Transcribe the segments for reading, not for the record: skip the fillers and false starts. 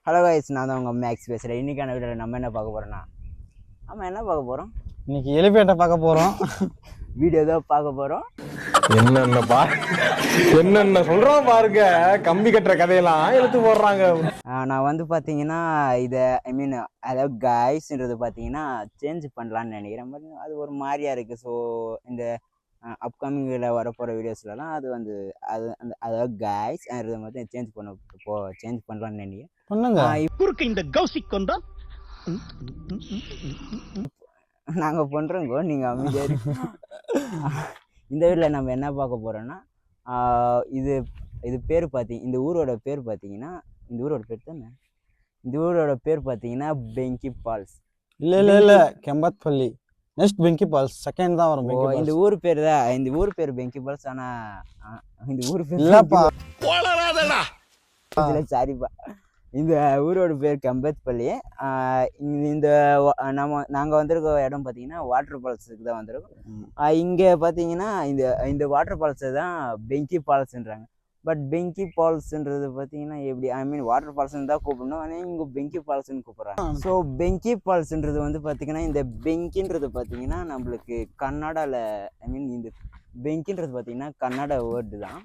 Hello guys, நான் தான் உங்கள் மேக்ஸ் பேசுகிறேன். இன்றைக்கான வீடியோவில் நம்ம என்ன பார்க்க போகிறோன்னா என்ன பார்க்க போகிறோம்? இன்னைக்கு எலிஃபேண்ட்டை பார்க்க போகிறோம். வீடியோ தான் பார்க்க போகிறோம். என்னென்ன சொல்கிறோம் பாருங்க. கம்பி கட்டுற கதையெல்லாம் எடுத்து போடுறாங்க. நான் வந்து பார்த்தீங்கன்னா இதை அதாவது கைஸ்ன்றது பார்த்தீங்கன்னா சேஞ்ச் பண்ணலான்னு நினைக்கிறேன். பட் அது ஒரு மாதிரியாக இருக்குது. ஸோ இந்த அப்கமிங்கில் வரப்போகிற வீடியோஸ்லாம் அது வந்து அதாவது கைஸ்ன்றதை மட்டும் சேஞ்ச் பண்ணலான்னு நினைக்கிறேன். இந்த கௌசிக் கொண்டான் நாங்கள் பண்ணுறோங்கோ, நீங்கள் அமைதியாக இந்த வீட்டில் நம்ம என்ன பார்க்க போகிறோன்னா இது பேர் இந்த ஊரோட பேர் பார்த்தீங்கன்னா இந்த ஊரோட பேர் பார்த்தீங்கன்னா பெங்கி ஃபால்ஸ். இல்லை கெம்பத்பள்ளி. நெக்ஸ்ட் பெங்கி ஃபால்ஸ் செகண்ட் தான் வரும். இந்த ஊர் பேர் பெங்கி ஃபால்ஸ். ஆனால் இந்த ஊர் பேர் இல்லைப்பா, சாரிப்பா, இந்த ஊரோட பேர் கம்பத்பள்ளி. இந்த நாங்கள் வந்திருக்க இடம் பார்த்தீங்கன்னா வாட்டர் ஃபால்ஸுக்கு தான் வந்திருக்கோம். இங்கே பார்த்தீங்கன்னா இந்த வாட்டர் ஃபால்ஸை தான் பெங்கி ஃபால்ஸ்ன்றாங்க. பட் பெங்கி ஃபால்ஸ்ன்றது பார்த்தீங்கன்னா எப்படி வாட்டர் ஃபால்ஸ்ன்னு தான் கூப்பிடணும், ஆனால் இங்கே பெங்கி ஃபால்ஸ்ன்னு கூப்பிட்றாங்க. ஸோ பெங்கி ஃபால்ஸ்ன்றது வந்து பார்த்தீங்கன்னா இந்த பெங்கின்றது பார்த்தீங்கன்னா நம்மளுக்கு கன்னடாவில் இந்த பெங்கின்றது பார்த்தீங்கன்னா கன்னட வேர்டு தான்.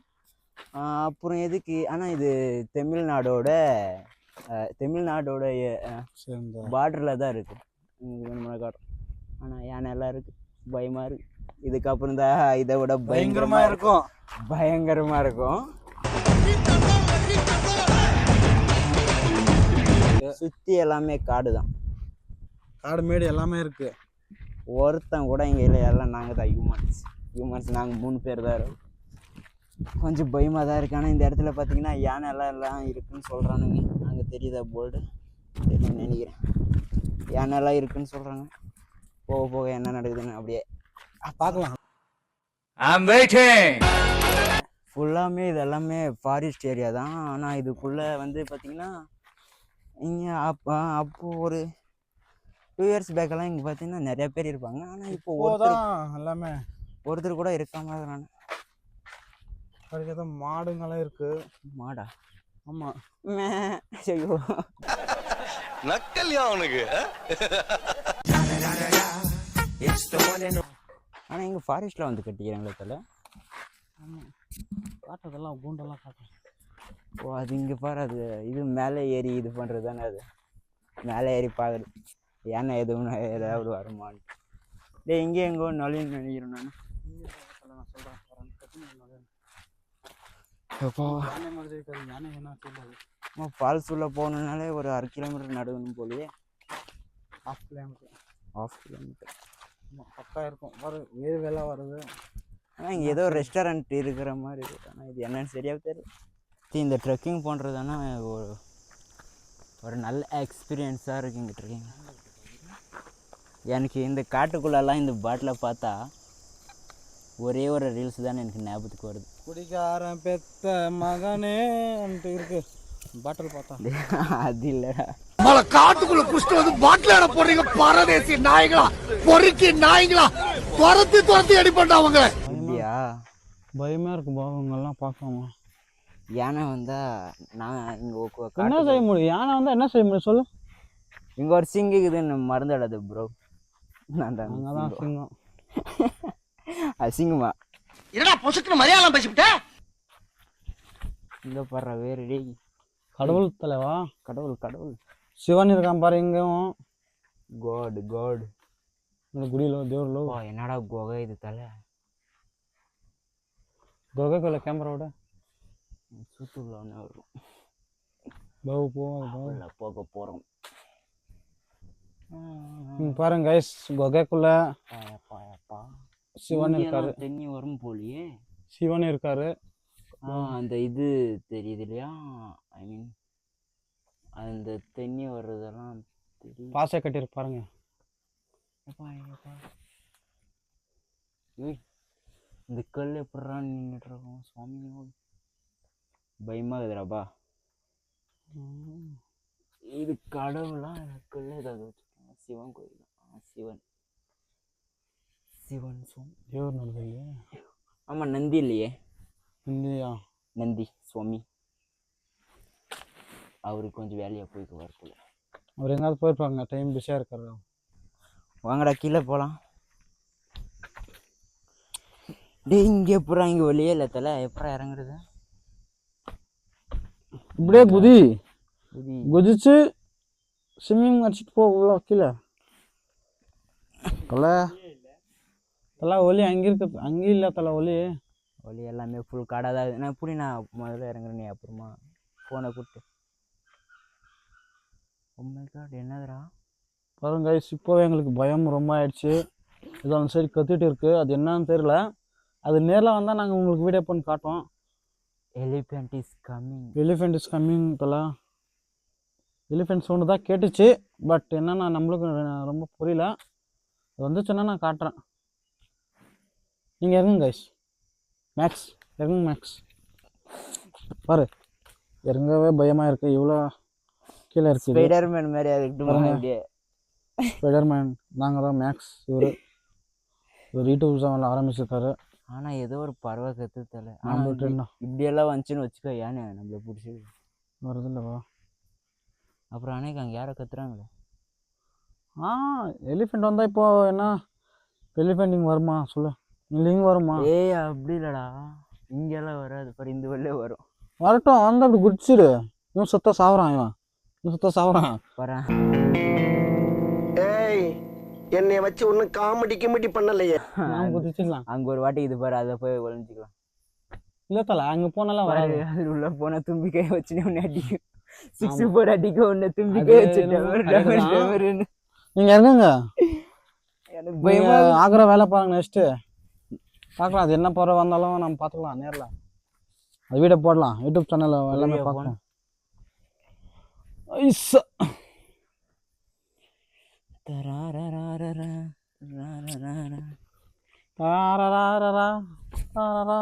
அப்புறம் எதுக்கு, ஆனால் இது தமிழ்நாடோட பார்டரில் தான் இருக்குது. ஆனால் யானை எல்லாம் இருக்குது, பயமாக இருக்குது. இதுக்கப்புறம் தான் இதை விட பயங்கரமாக இருக்கும். சுற்றி எல்லாமே காடு தான், காடு மேடு எல்லாமே இருக்குது. ஒருத்தன் கூட இங்கே இல்லை, எல்லாம் நாங்கள் தான் ஹியூமன்ஸ். நாங்கள் 3 பேர் தான் இருக்கோம். கொஞ்சம் பயமாக தான் இருக்குது. ஆனால் இந்த இடத்துல பார்த்தீங்கன்னா யானை எல்லாம் இருக்குதுன்னு சொல்கிறானுங்க. அங்கே தெரியுதா போல்டு தெரியுன்னு நினைக்கிறேன். யானை எல்லாம் இருக்குதுன்னு சொல்கிறாங்க. போக என்ன நடக்குதுன்னு அப்படியே பார்க்கலாம். ஃபுல்லாமே இது எல்லாமே ஃபாரஸ்ட் ஏரியா தான். ஆனால் இதுக்குள்ளே வந்து பார்த்தீங்கன்னா இங்கே அப்போது ஒரு 2 years பேக்கெல்லாம் இங்கே பார்த்தீங்கன்னா நிறைய பேர் இருப்பாங்க. ஆனால் இப்போ ஒருத்தர் கூட இருக்காம நான் ஏதோ மாடுங்கெல்லாம் இருக்கு. மாடா? ஆமாம். ஐயோ, நக்கல்யா அவனுக்கு. ஆனால் இங்கே ஃபாரஸ்ட்டில் வந்து கட்டிக்கிறாங்களே தலை. ஆமாம், காட்டுறதெல்லாம் கூண்டெல்லாம் காட்டும். ஓ, அது இங்கே பாரு, அது இது மேலே ஏறி இது பண்ணுறது தானே. அது மேலே ஏறி பார்க்குறது ஏன்னா எதுவும் ஏதாவது வருமானு. இங்கே எங்கோ நொழின்னு நினைக்கிறேன் நான். ஃபால்ஸ் உள்ள போகணுன்னாலே ஒரு 1/2 கிலோமீட்டர் நடக்கணும் போலியே. 1/2 கிலோமீட்டர் பக்கா இருக்கும். வேறு வேலை வருது. ஆனால் இங்கே ஏதோ ரெஸ்டாரண்ட் இருக்கிற மாதிரி இருக்குது. ஆனால் இது என்னன்னு சரியாக தெரியல. இந்த ட்ரெக்கிங் பண்ணுறதுனா ஒரு நல்ல எக்ஸ்பீரியன்ஸாக இருக்குது இங்கே ட்ரெக்கிங். எனக்கு இந்த காட்டுக்குள்ளெல்லாம் இந்த பாட்டிலை பார்த்தா ஒரே ஒரு ரீல்ஸ் தானே எனக்கு ஞாபகத்துக்கு வருது. குடிக்காரன் பெத்த மகனே இருக்கு பாட்டில் பார்த்தா. அது இல்லைடா, காட்டுக்குள்ள குடிச்சிட்டு வந்து பாட்டில போடுறீங்க பரதேசி நாய்களா, பொறுக்கி நாய்களா, துரத்தி அடி பண்ணாங்க. இல்லையா? பயமாக இருக்கு பாவங்கள்லாம் பார்க்காம. யானை வந்தால் நான் இங்கே என்ன செய்ய முடியும்? யானை வந்தால் என்ன செய்ய முடியும் சொல்லு? இங்கே ஒரு சிங்குக்குதுன்னு மறந்துடாது ப்ரோ. நான் தான் சிங்கம். அசிங்கமா என்னடா பொசுக்கு மரியாதை பேசிவிட்ட? இங்கே பாடுற வேறு கடவுள் தலைவா. கடவுள் சிவன் இருக்கான் பாரு. இங்கும் காட் இந்த குடியில தேவரில். என்னடா குகை இது தலை? குகைக்குள்ள கேமராவோட சுற்றுலா வரும். போக போகிறோம் பாருங்க கைஸ். குகைக்குள்ள சிவன் இருக்காரு. தண்ணி வரும் போலியே. சிவன் இருக்காரு. அந்த இது தெரியுது இல்லையா? அந்த தண்ணி வர்றதெல்லாம் தெரியும். பாசை கட்டியிருக்கு பாருங்க. இந்த கல் எப்படா நின்றுட்டு இருக்கோம் சுவாமி? பயமாகுதுடாப்பா. இது கடவுளா? கல் ஏதாவது வச்சுருக்காங்க. சிவன் கோயில். சிவன் தேவர் நடந்தது. ஆமாம், நந்தி இல்லையே? நந்தியா? நந்தி சுவாமி. அவருக்கு கொஞ்சம் வேலையாக போய்க்கு வரக்குள்ள. அவர் எங்கேயாவது போயிருப்பாங்க, டைம் பிஸியாக இருக்காரு. வாங்கடா கீழே போகலாம். டேய் இங்கே எப்படா இங்கே வழியே இல்லை தலை, எப்படா இறங்குறது? இப்படியே குதி இது குதிச்சு ஸ்விம்மிங் அடிச்சுட்டு போ உள்ள கீழே. தலை தலை ஒலி அங்கே இருக்கு, அங்கேயும் இல்லை தலை ஒலி. வழி எல்லாமே ஃபுல் காடாக தான் இருக்குது. நான் எப்படி நான் முதல்ல இறங்குறேனே, அப்புறமா ஃபோனை கூப்பிட்டு. உண்மை கார்டு என்னதுடா? பாருங்க guys, இப்போவே எங்களுக்கு பயம் ரொம்ப ஆயிடுச்சு. இது அந்த சைடு கத்திட்டு இருக்கு, அது என்னன்னு தெரியல. அது நேரில் வந்தால் நாங்கள் உங்களுக்கு வீடியோ பண்ணி காட்டுவோம். Elephant is coming. Elephant is coming தலை. எலிஃபென்ட் சவுண்டு தான் கேட்டுச்சு, பட் என்னன்னா நம்மளுக்கு ரொம்ப புரியல. அது வந்துச்சுன்னா நான் காட்டுறேன். நீங்கள் இறங்குங்க கைஸ். மேக்ஸ் இறங்குங்க மேக்ஸ். பாரு இறங்கவே பயமாக இருக்குது, இவ்வளோ கீழே இருக்குது. ஸ்பைடர்மேன் மாதிரி அதுக்கிட்டுமா அப்படியே. ஸ்பைடர்மேன் நாங்கள் தான் மேக்ஸ். இவர் யூடியூப் சேனல் ஆரம்பிச்சிருக்காரு. ஆனால் ஏதோ ஒரு பறவை கற்று தலை. நம்ம ட்ரெண்டா இப்படியெல்லாம் வந்துச்சுன்னு வச்சுக்கோ, ஏன்னு நம்மளை பிடிச்சி வருது இல்லைவா? அப்புறம் அன்னைக்கு அங்கே யாரை கத்துறாங்களே. எலிஃபெண்ட் வந்தால் இப்போ என்ன எலிஃபெண்ட் இங்கே வருமா சொல்லு? இல்லை இங்கே வருமா? ஏய் அப்படி இல்லைடா, இங்கெல்லாம் வராது பாரு, இந்த வெளிலே வரும். வரட்டும், வந்து அப்படி குடிச்சிடு. இவன் சுத்தம் சாப்பிட்றான், இவன் சுத்தம் சாப்பிட்றான். பாரு ஏய் என்னைய வச்சு ஒன்னும் காமெடி கிமெடி பண்ணலையே. நான் குதிச்சிக்கலாம். அங்கே ஒரு வாட்டி இது பாரு, அதை போய் ஒழிஞ்சிக்கலாம். இல்லை தலை, அங்கே போனாலாம் வராது. அதில் உள்ள போன தும்பிக்கை வச்சுன்னு ஒன்று அடிக்கும். 6 அடிக்க ஒன்று அது தும்பிக்கை என்னமோ வச்சுட்டேன். நீங்கள் இறங்குங்க, எனக்கு பயமா ஆகிற வேலை பாருங்க. நெக்ஸ்ட்டு பார்க்கலாம், அது என்ன பறவை வந்தாலும் நம்ம பார்த்துக்கலாம் நேரில். அது வீடியோ போடலாம், யூடியூப் சேனலில் எல்லாமே பார்க்கலாம்.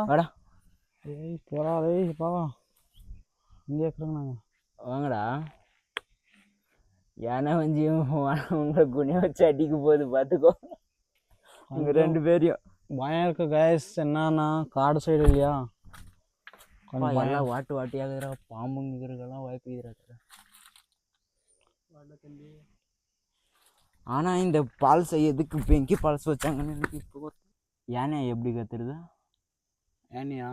வாடா ஏய் போடா, ஏய் பாவா இங்கே இருக்கிறோங்க நாங்கள். வாங்கடா. யானை வஞ்சி உங்களை குனிய வச்சு அடிக்க போகுது, பார்த்துக்கோ உங்க 2 பேரையும். பயம் இருக்கு கைஸ். என்னன்னா காடு சைடு இல்லையா, கொஞ்சம் பயம். எல்லாம் வாட்டு வாட்டியாகிறா, பாம்புங்கிறதுக்கெல்லாம் வாய்ப்பு இருக்கிறா. ஆனால் இந்த பால்ஸை எதுக்கு பெங்கி பால்ஸ் வச்சாங்கன்னு எனக்கு இப்போ யானை எப்படி கத்துறது? ஏனியா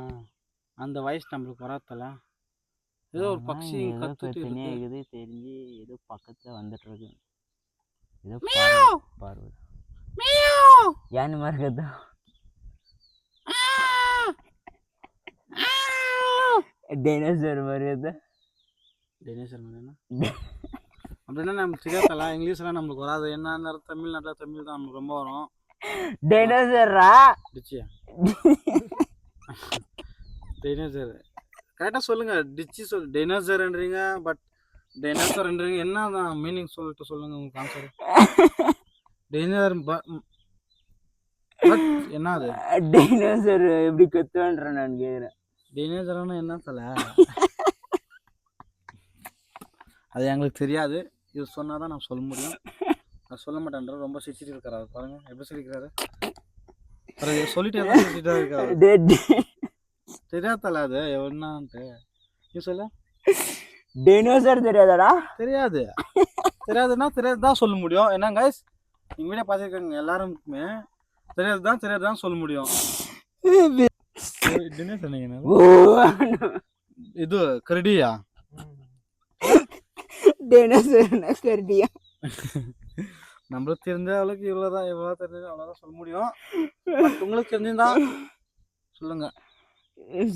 அந்த வயசு நம்மளுக்கு வராத்தல. ஏதோ ஒரு பக்ஷி கத்துட்டு தனியாக இருக்குது, தெரிஞ்சு ஏதோ பக்கத்தில் வந்துட்டு இருக்கு. ஏதோ பார்வை யானை மாதிரி கத்தா. டைனோசர் மாதிரி கத்தா. டைனோசர் மாதிரினா அப்படின்னா நமக்கு தெரியாதல. இங்கிலீஷ்லாம் நம்மளுக்கு வராது. என்ன தமிழ்நாட்டில் தமிழ் தான் நமக்கு ரொம்ப வரும். டைனோசரா டிச்சியா? டைனோசர் கரெக்டாக சொல்லுங்க. டிச்சி சொல் டைனோசர்ன்றீங்க, பட் டைனோசர்ன்றீங்க. என்ன தான் மீனிங் சொல்லிட்டு சொல்லுங்க உங்களுக்கு ஆன்சர். டைனோசர் பட் என்ன அது? டைனோசர் எப்படி கத்துவேன்ற நான் கேட்குறேன். டைனோசர்னா என்ன தல? அது எங்களுக்கு தெரியாது. இது சொன்னால் தான் நான் சொல்ல முடியும். நான் சொல்ல மாட்டேன்ற ரொம்ப சிரிச்சிட்டு இருக்கிறாரு. பாருங்க எப்படி சிரிக்கிறாரு. சொல்லிட்டே தான் சிரிச்சிட்டா இருக்காரு. தெரியாதல அது என்னன்ட்டு. நீ சொல்ல. டைனோசர் தெரியாதாடா? தெரியாது. தெரியாதுன்னா தெரியாது தான் சொல்ல முடியும். என்ன கைஸ், நீங்கள் வீடியோ பார்த்துருக்காங்க எல்லாருக்குமே தெரியாது தான் சொல்ல முடியும். இது கரடியா? டைனோசர்னா கரடியா? நம்மளுக்கு தெரிஞ்ச அளவுக்கு இவ்வளோதான், எவ்வளோ தெரிஞ்சது அவ்வளோதான் சொல்ல முடியும். பட் உங்களுக்கு தெரிஞ்சுதான் சொல்லுங்க.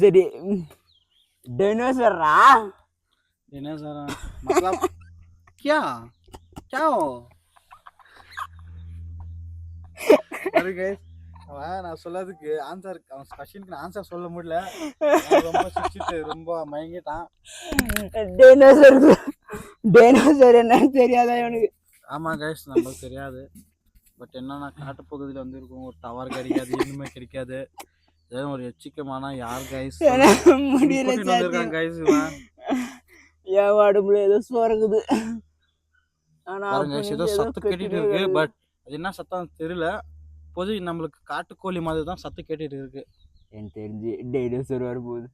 சரி, டைனோசரா? டைனோசர் मतलब क्या क्या हो? சரி கைஸ், நான் சொல்லாதுக்கு ஆன்சர், அவன் கொஸ்டினுக்கு நான் ஆன்சர் சொல்ல முடியல. ரொம்ப சிரிச்சிட்டு ரொம்ப மயங்கிட்டான். டைனோசர் என்னன்னு தெரியாதா இவனுக்கு? ஆமாம் கைஸ், நம்மளுக்கு தெரியாது. பட் என்னன்னா காட்டு பகுதியில் வந்து இருக்கும், ஒரு டவர் கிடைக்காது, எதுவுமே கிடைக்காது. ஏதோ ஒரு எச்சிக்கமானா யார் கைஸ் முடியல கைஸ். என் உடம்புல ஏதோ சுரக்குது. பாருங்க ஏதோ சத்தம் கேட்டுட்டு இருக்கு, பட் அது என்ன சத்தம் தெரியல. பொது நம்மளுக்கு காட்டுக்கோழி மாதிரி தான் சத்தம் கேட்டுட்டு இருக்கு. எனக்கு தெரிஞ்சு டைனோசர் வரப்போகுது.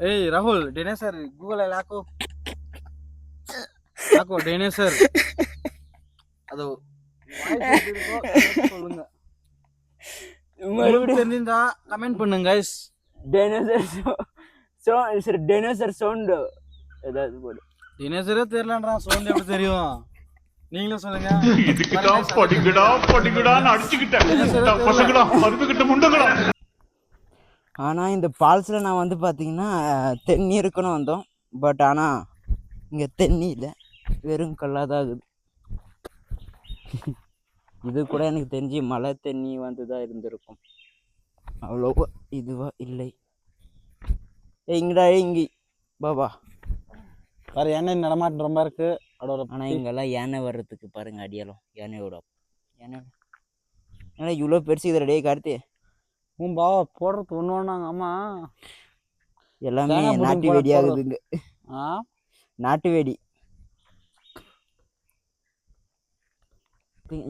ಏಯ್ ರಾಹುಲ್ ಡೈನೋಸರ್ ಗೂಗಲ್ ಅಲ್ಲಿ ಹಾಕು ಡೈನೋಸರ್ அது சொல்லுங்க மறுபடியும் தெரிஞ்சா கமெண்ட் பண்ணுங்க guys. டைனோசர் சவுண்டு ஏதாவது போடு. டினேசரே தெரியலன்றா சவுண்ட் எப்படி தெரியும் நீங்களும் சொல்லுங்க. ஆனால் இந்த ஃபால்ஸில் நான் வந்து பார்த்தீங்கன்னா தென்னி இருக்குன்னு வந்தோம். பட் ஆனால் இங்கே தென்னி இல்லை, வெறும் கல்லாக தான் இருக்குது. இது கூட எனக்கு தெரிஞ்சு மழை தண்ணி வந்து தான் இருந்திருக்கும், அவ்வளோவா இதுவா இல்லை. இங்கடா இங்கி பாபா வேறு யானை நடமாட்டம் ரொம்ப இருக்கு அதோட. ஆனால் இங்கெல்லாம் யானை வர்றதுக்கு பாருங்க அடியாலும் யானையோட யானை ஏன்னா இவ்வளோ பெருசு இதில் டே கார்த்தி. பாவா போடுறது ஒன்று ஒன்றாங்க. ஆமாம் எல்லாமே நாட்டு வெடி ஆகுதுங்க. நாட்டு வெடி.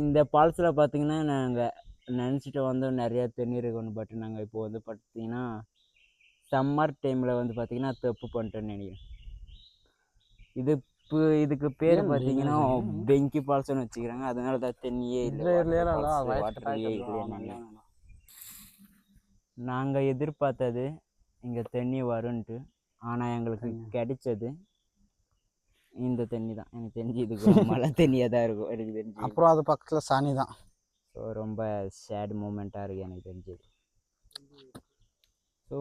இந்த ஃபால்ஸில் பார்த்தீங்கன்னா நாங்கள் நினச்சிட்டு வந்தோம் நிறையா தண்ணி இருக்கணும். பட் நாங்கள் இப்போ வந்து பார்த்தீங்கன்னா சம்மர் டைமில் வந்து பார்த்தீங்கன்னா தப்பு பண்ணிட்டோன்னு நினைக்கிறேன். இதுக்கு பேர் பார்த்தீங்கன்னா பெங்கி ஃபால்ஸ்னு வச்சுக்கிறாங்க. அதனால தான் தண்ணியே இல்லை, வாட்டர்லேயே இல்லைன்னு. நாங்கள் எதிர்பார்த்தது இங்கே தண்ணி வரும்ன்ட்டு, ஆனால் எங்களுக்கு கிடைச்சது இந்த தண்ணி தான். எனக்கு தெரிஞ்சு இதுக்கு மழை தண்ணியாக தான் இருக்கும் எனக்கு தெரிஞ்சு. அப்புறம் அது பக்கத்தில் சாணி தான். ஸோ ரொம்ப சேட் மூமெண்ட்டாக இருக்குது எனக்கு தெரிஞ்சது. ஸோ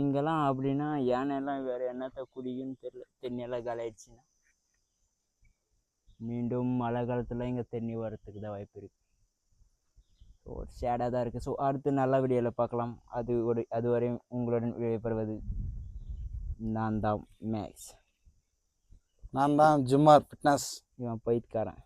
இங்கெல்லாம் அப்படின்னா யானையெல்லாம் வேறு என்னத்தை குடிக்குன்னு தெரியல. தண்ணியெல்லாம் காலியாயிடுச்சுன்னா மீண்டும் மழை காலத்தில் இங்கே தண்ணி வரத்துக்கு தான் வாய்ப்பு இருக்குது. ஸோ சேடாக தான் இருக்குது. ஸோ அடுத்து நல்ல வீடியோவில் பார்க்கலாம். அதுவரை உங்களுடன் விடைபெறுவது நான் தான் மேக்ஸ். நான் தான் ஜிம்மார் ஃபிட்னஸ். இவன் பயிற்காரன்.